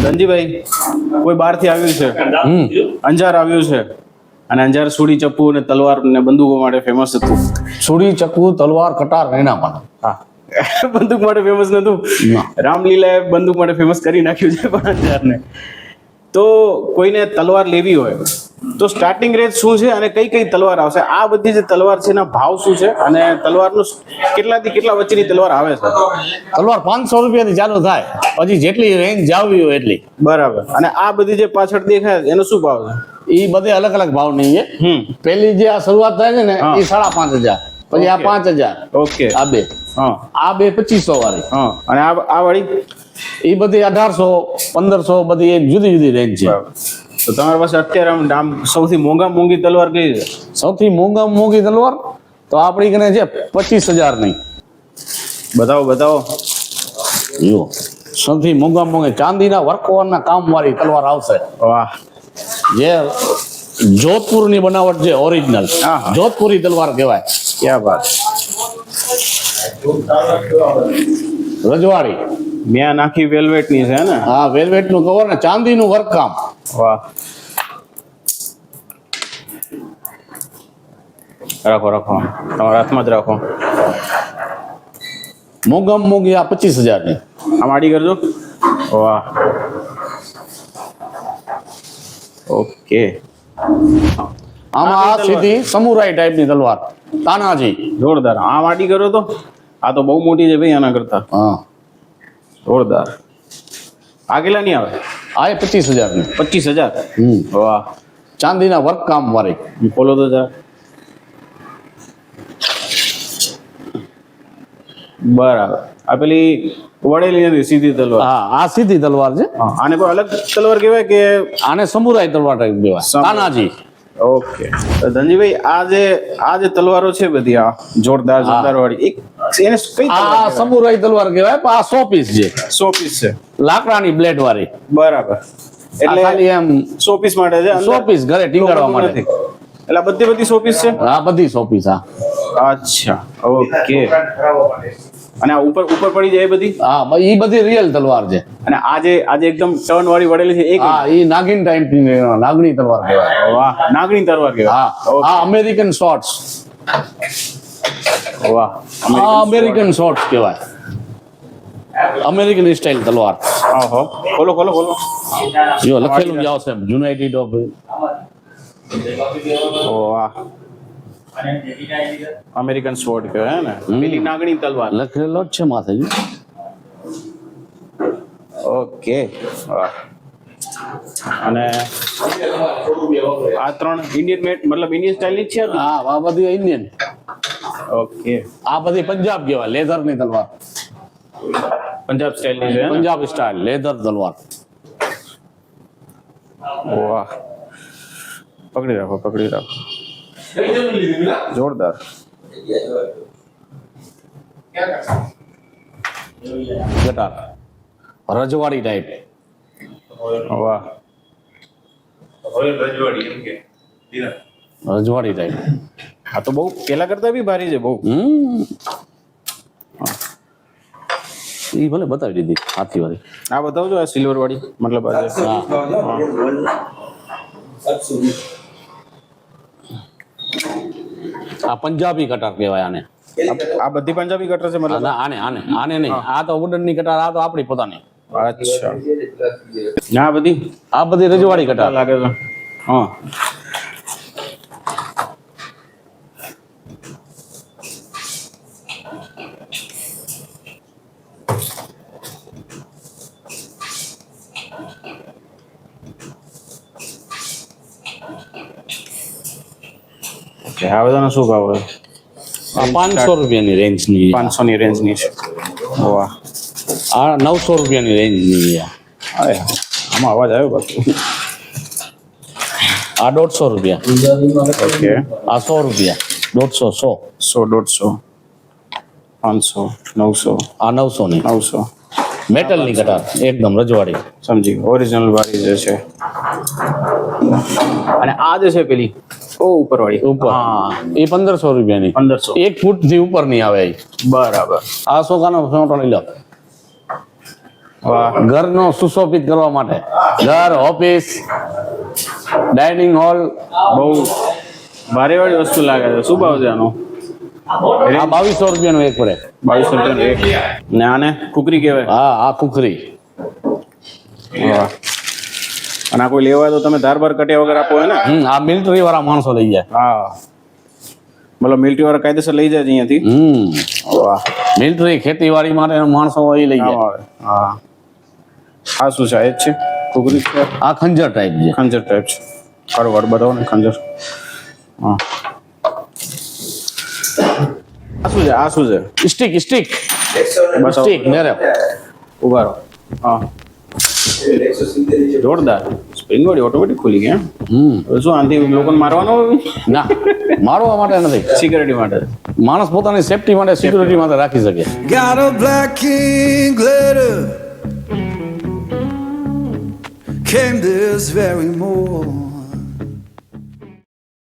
ધનજીભાઈ કોઈ બહારથી આવ્યું છે, અંજાર આવ્યું છે અને અંજાર સુડી ચપ્પુ અને તલવાર ને બંદૂકો માટે ફેમસ હતું. છુરી ચક્કુ તલવાર કટાર એના માટે હા બંદૂક માટે ફેમસ નતું. રામલીલાએ બંદૂક માટે ફેમસ કરી નાખ્યું છે પણ અંજારને. તો કોઈને તલવાર લેવી હોય તો સ્ટાર્ટિંગ રેટ શું છે અને કઈ કઈ તલવાર આવશે? આ બધી જે તલવાર છે એના ભાવ શું છે અને તલવારનું કેટલાથી કેટલા વચ્ચેની તલવાર આવે છે? તલવાર 500 રૂપિયાથી ચાલુ થાય, પછી જેટલી રેન્જ જાવવી હોય એટલી. બરાબર. અને આ બધી જે પાછળ દેખાય એનો શું ભાવ છે? એ બધે અલગ અલગ ભાવ નહીં છે. પેલી જે આ શરૂઆત થાય છે ને એ 5,500, પછી આ 5,000. ઓકે. આ બે, હા, આ બે 2500 વાળી. હા. અને આ વાળી એ બધી 1,800 1,500 બધી એક જુદી જુદી રેન્જ છે. તો તમારી પાસે અત્યારે આમ સૌથી મોંઘી તલવાર કઈ છે? સૌથી મોંઘી તલવાર તો આપણી કને છે 25,000 ની. બતાવો. જો સૌથી મોંઘી ચાંદીના વર્કવાળના કામ વાળી તલવાર આવશે. વાહ. જે જોધપુરની બનાવટ છે, ઓરિજિનલ જોધપુરી તલવાર કહેવાય. ક્યાં વાત. રજવાડી મેં નાખી વેલ્વેટ ની છે ને? હા, વેલ્વેટ નું કવર ને ચાંદીનું વર્ક કામ. વાહ. રાખો તમારા હાથમાં જ રાખો. મોંઘામાં મોંઘી આ 25,000 ની. આમ આડી કરજો. વાહ. ઓકે. આમાં આ સીધી સમુરાઈ ટાઈપની તલવાર, તાનાજી. જોરદાર. આમ આડી કરો તો આ તો બહુ મોટી છે ભાઈ આના કરતા. હા, જોરદાર. આ કેટલા ની આવે? આ 25,000 ની. 25,000. વાહ. ચાંદીના વર્ક કામ વાળી. ખોલો તો જા. બરાબર. આ પેલી વળેલી નથી, સીધી તલવાર. હા, આ સીધી તલવાર છે. આને કોઈ અલગ તલવાર કહેવાય કે? આને સમુરાઈ તલવાર ટાઈપ કહેવાય, તાનાજી. ઓકે. તો ધનજીભાઈ આ જે તલવારો છે બધી આ જોરદાર વાળી, એક એને કઈ તલવાર? આ સમુરાઈ તલવાર કહેવાય, પણ આ 100 પીસ છે. 100 પીસ છે. લાકડાની બ્લેડ વાળી. બરાબર. એટલે ખાલી એમ 100 પીસ માટે છે. 100 પીસ ઘરે ટીંગાડવા માટે. એટલે બધી 100 પીસ છે? હા, બધી 100 પીસ. હા. અચ્છા, ઓકે. અને આ ઉપર પડી જાય બધી? હા, એ બધી રિયલ તલવાર છે. અને આજે એકદમ ટર્ન વાળી વળેલી છે એક? હા, એ નાગિન ટાઈપ ની નાગણી તલવાર કહેવાય. વાહ. નાગણી તલવાર કહેવાય. હા, આ અમેરિકન શોર્ટ્સ. વાહ. આ અમેરિકન શોર્ટ્સ કહેવાય, અમેરિકન સ્ટાઇલ તલવાર. ઓહો. ખોલો. જો લખેલું જ આવશે, યુનાઇટેડ ઓફ. વાહ. અમેરિકન સ્વોર્ડ કહેવાય ને? પેલી નાગણી તલવાર લખેલો જ છે માથે. ઓકે. વાહ. અને આ ત્રણ ઇન્ડિયન મેડ, મતલબ ઇન્ડિયન સ્ટાઇલ ની જ છે? હા, આ બધી ઇન્ડિયન. ઓકે. આ બધી પંજાબ કહેવાય, લેધર ની તલવાર. પંજાબ સ્ટાઇલ ની છે? પંજાબ સ્ટાઇલ લેધર તલવાર. વાહ. પકડી રાખો. જોરદાર. કટાર રજવાડી ટાઈપ. વાહ. રજવાડી ટાઈપ. આ તો બહુ પેલા કરતા બી ભારી છે બહુ. એ ભલે બતાવી દીધી હાથી વાળી. આ બતાવજો, આ સિલ્વર વાળી, મતલબ આ પંજાબી કટાર કહેવાય આને. આ બધી પંજાબી કટર છે મતલબ? આને નહીં. આ તો વુડન ની કટાર, આ તો આપણી પોતાની. અચ્છા. ના આ બધી રજવાડી કટાર લાગે છે. હા. ઓકે. આ બધાનો શું ભાવ હોય? 500 રૂપિયાની રેન્જ ની. 500 ની રેન્જ ની છે. વાહ. આ 900 રૂપિયાની રેન્જ ની. આમાં અવાજ આવ્યો બાકી. આ 150 રૂપિયા. ઓકે. આ 100 રૂપિયા. 150 100 500 900. આ 900 ની. 900. મેટલ ની કટાર એકદમ રજવાડી. સમજી ગયો. ઓરિજિનલ વાળી જે છે. અને આ જે છે પેલી ઉપર વાળી ઉપર, એ 1500 રૂપિયાની. 1500. 1 ફૂટ થી ઉપર ની આવે. બરાબર. આ સોકાનો ફોટો લઈ લો. વાહ ઘરનો સુશોભિત કરવા માટે ઘર ઓફિસ ડાઇનિંગ હોલ બહુ ભારે વાળી વસ્તુ લાગે છે. શું ભાવ છે આનો? આ 2200 રૂપિયાનું એક પડે. 2200 એક. ને આને કુકરી કહેવાય. હા આ કુખરી. વાહ. અને આ કોઈ લેવા હોય તો તમે ધારબાર કટ્યા વગર આપો હોય ને? આ મિલિટરી વાળા માણસો લઈ જાય. હા મતલબ મિલિટરી વાળા કાયદેસર લઈ જાય છે અહીંયાથી. વાહ મિલિટરી ખેતીવાડી માટે માણસો એ લઈ જાય. હા આ શું છે? આ જ છે કુકરી છે? આ ખંજર ટાઈપ છે. ખંજર ટાઈપ છે. ખરું વડ બતાવો ને ખંજર. હા આ શું છે? આ શું છે? સ્ટીક સ્ટીક બતાવો. સ્ટીક મેરે ઉભા રહો. હા જોરદાર. સ્પ્રિંગ વાળી ઓટોમેટિક ખુલી ગઈ. હવે શું આનાથી લોકોને મારવાનો? ના મારવા માટે નથી, સિક્યુરિટી માટે. માણસ પોતાની સેફટી માટે સિક્યુરિટી માટે રાખી શકે. Got a black king glitter came this very morning.